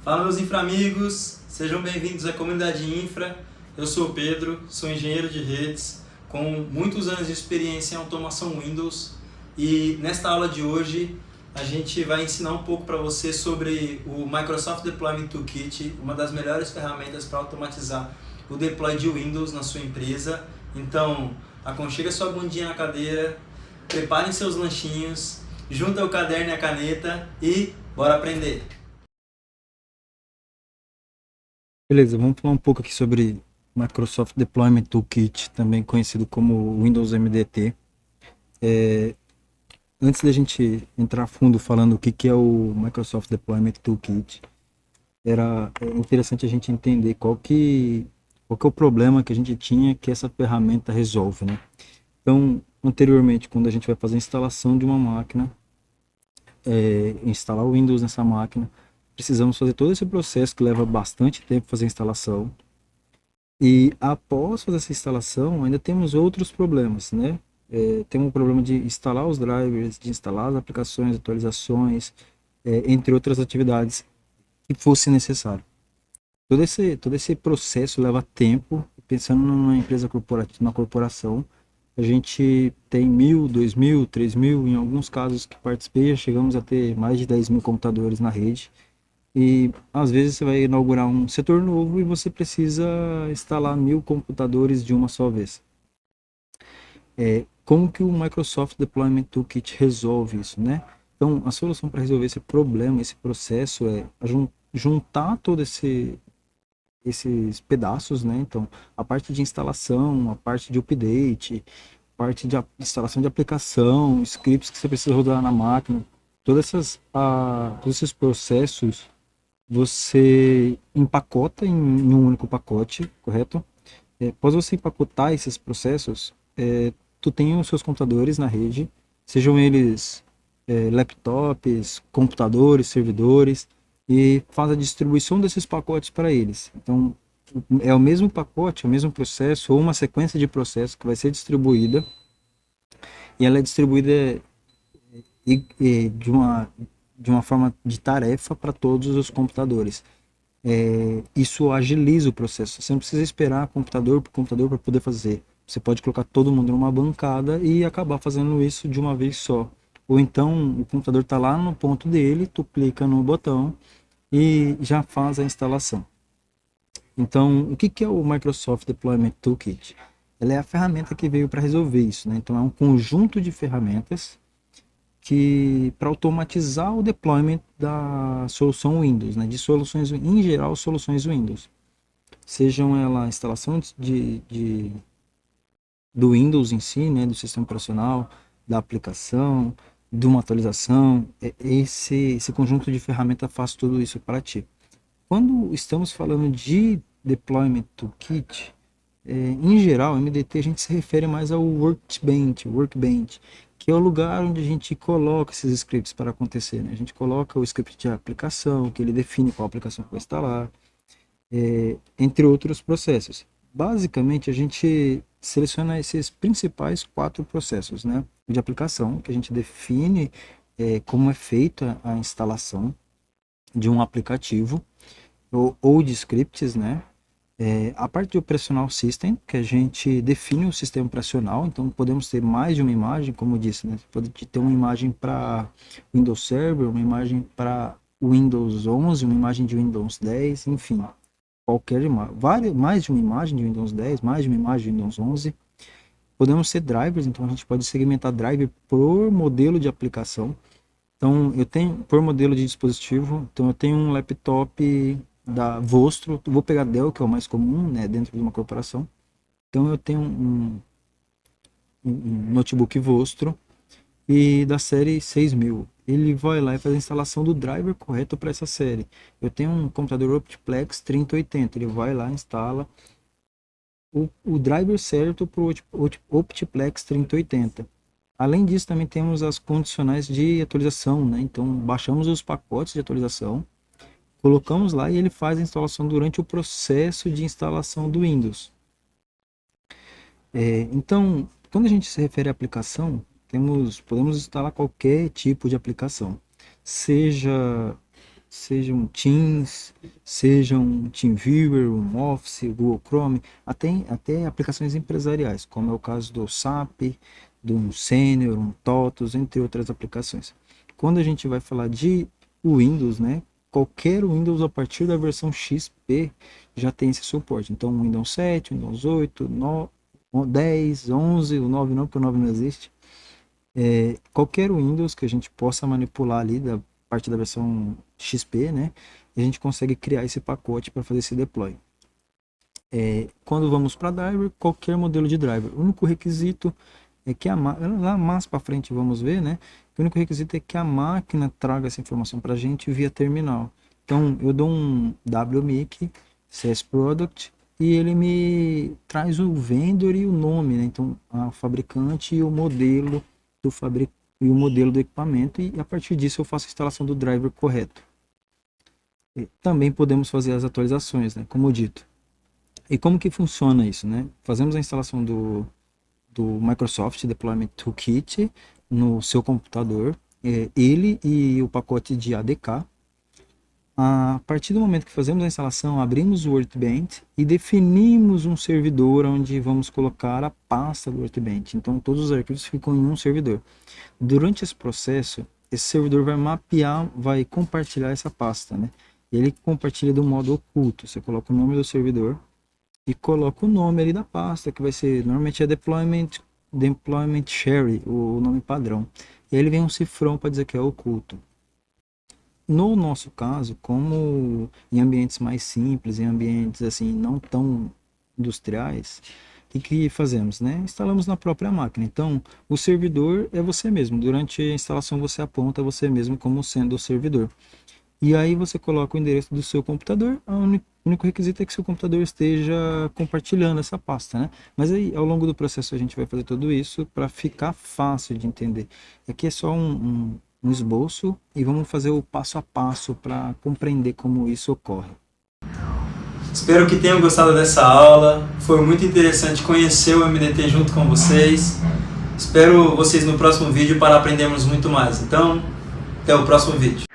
Fala meus infra-amigos, sejam bem-vindos à comunidade Infra. Eu sou o Pedro, sou engenheiro de redes com muitos anos de experiência em automação Windows e nesta aula de hoje a gente vai ensinar um pouco para você sobre o Microsoft Deployment Toolkit, uma das melhores ferramentas para automatizar o deploy de Windows na sua empresa. Então, aconchega sua bundinha na cadeira, preparem seus lanchinhos, junta o caderno e a caneta e bora aprender! Beleza, vamos falar um pouco aqui sobre Microsoft Deployment Toolkit, também conhecido como Windows MDT. Antes da gente entrar a fundo falando o que é o Microsoft Deployment Toolkit, é interessante a gente entender qual que é o problema que a gente tinha que essa ferramenta resolve, né? Então, anteriormente, quando a gente vai fazer a instalação de uma máquina, instalar o Windows nessa máquina, precisamos fazer todo esse processo que leva bastante tempo fazer a instalação. E após fazer essa instalação, ainda temos outros problemas, né? Tem um problema de instalar os drivers, de instalar as aplicações, atualizações, entre outras atividades que fosse necessário. Todo esse processo leva tempo. Pensando numa empresa corporativa, na corporação, a gente tem 1.000, 2.000, 3.000, em alguns casos que participei, já chegamos a ter mais de 10.000 computadores na rede. E às vezes você vai inaugurar um setor novo e você precisa instalar 1.000 computadores de uma só vez. Como que o Microsoft Deployment Toolkit resolve isso, né? Então, a solução para resolver esse problema, esse processo, é juntar esses pedaços, né? Então, a parte de instalação, a parte de update, parte de instalação de aplicação, scripts que você precisa rodar na máquina, todos esses processos você empacota em um único pacote, correto? Após você empacotar esses processos, tu tem os seus computadores na rede, sejam eles laptops, computadores, servidores, e faz a distribuição desses pacotes para eles. Então, é o mesmo pacote, é o mesmo processo, ou uma sequência de processos que vai ser distribuída, e ela é distribuída de uma forma de tarefa para todos os computadores. Isso agiliza o processo. Você não precisa esperar computador por computador para poder fazer. Você pode colocar todo mundo numa bancada e acabar fazendo isso de uma vez só. Ou então o computador está lá no ponto dele, tu clica no botão e já faz a instalação. Então, o que é o Microsoft Deployment Toolkit? Ela é a ferramenta que veio para resolver isso, né? Então, é um conjunto de ferramentas que para automatizar o deployment da solução Windows, né? De soluções em geral, soluções Windows, sejam ela a instalação do Windows em si, né, do sistema operacional, da aplicação, de uma atualização, esse conjunto de ferramentas faz tudo isso para ti. Quando estamos falando de deployment toolkit, em geral, MDT a gente se refere mais ao workbench, que é o lugar onde a gente coloca esses scripts para acontecer, né? A gente coloca o script de aplicação, que ele define qual aplicação que vai instalar, entre outros processos. Basicamente, a gente seleciona esses principais quatro processos, né? De aplicação, que a gente define como é feita a instalação de um aplicativo ou de scripts, né? A parte de operational system, que a gente define o sistema operacional, então podemos ter mais de uma imagem, como eu disse, né? Você pode ter uma imagem para Windows Server, uma imagem para Windows 11, uma imagem de Windows 10, enfim, qualquer imagem, mais de uma imagem de Windows 10, mais de uma imagem de Windows 11. Podemos ter drivers, então a gente pode segmentar driver por modelo de aplicação. Então, eu tenho, por modelo de dispositivo, então eu tenho um laptop da Vostro, vou pegar Dell, que é o mais comum, né, dentro de uma corporação. Então, eu tenho um notebook Vostro e da série 6000. Ele vai lá e faz a instalação do driver correto para essa série. Eu tenho um computador Optiplex 3080, ele vai lá e instala o driver certo para o Optiplex 3080. Além disso, também temos as condicionais de atualização, né? Então, baixamos os pacotes de atualização, colocamos lá e ele faz a instalação durante o processo de instalação do Windows. Então, quando a gente se refere à aplicação, podemos instalar qualquer tipo de aplicação, seja seja um Teams, seja um TeamViewer, um Office, o Google Chrome, até aplicações empresariais, como é o caso do SAP, do um Senior, um TOTOS, entre outras aplicações. Quando a gente vai falar de Windows, né, qualquer Windows a partir da versão XP já tem esse suporte. Então, Windows 7, Windows 8, 9, 10, 11, o 9 não, porque o 9 não existe. Qualquer Windows que a gente possa manipular ali da parte da versão XP, né, a gente consegue criar esse pacote para fazer esse deploy. Quando vamos para driver, qualquer modelo de driver. O único requisito é que lá mais para frente vamos ver, né? O único requisito é que a máquina traga essa informação para a gente via terminal. Então eu dou um wmic CS Product e ele me traz o vendor e o nome, né? Então o fabricante e o modelo do equipamento, e a partir disso eu faço a instalação do driver correto. Também podemos fazer as atualizações, né? Como dito. E como que funciona isso, né? Fazemos a instalação do Microsoft Deployment Toolkit no seu computador, ele e o pacote de ADK. A partir do momento que fazemos a instalação, abrimos o Workbench e definimos um servidor onde vamos colocar a pasta do Workbench. Então todos os arquivos ficam em um servidor. Durante esse processo, esse servidor vai mapear, vai compartilhar essa pasta, né? Ele compartilha do modo oculto. Você coloca o nome do servidor e coloca o nome ali da pasta, que vai ser, normalmente é deployment share, o nome padrão. E aí ele vem um cifrão para dizer que é oculto. No nosso caso, como em ambientes mais simples, em ambientes assim não tão industriais, o que fazemos, né? Instalamos na própria máquina. Então, o servidor é você mesmo. Durante a instalação você aponta você mesmo como sendo o servidor. E aí você coloca o endereço do seu computador. O único requisito é que seu computador esteja compartilhando essa pasta, né? Mas aí ao longo do processo a gente vai fazer tudo isso para ficar fácil de entender. Aqui é só um esboço e vamos fazer o passo a passo para compreender como isso ocorre. Espero que tenham gostado dessa aula. Foi muito interessante conhecer o MDT junto com vocês. Espero vocês no próximo vídeo para aprendermos muito mais. Então, até o próximo vídeo.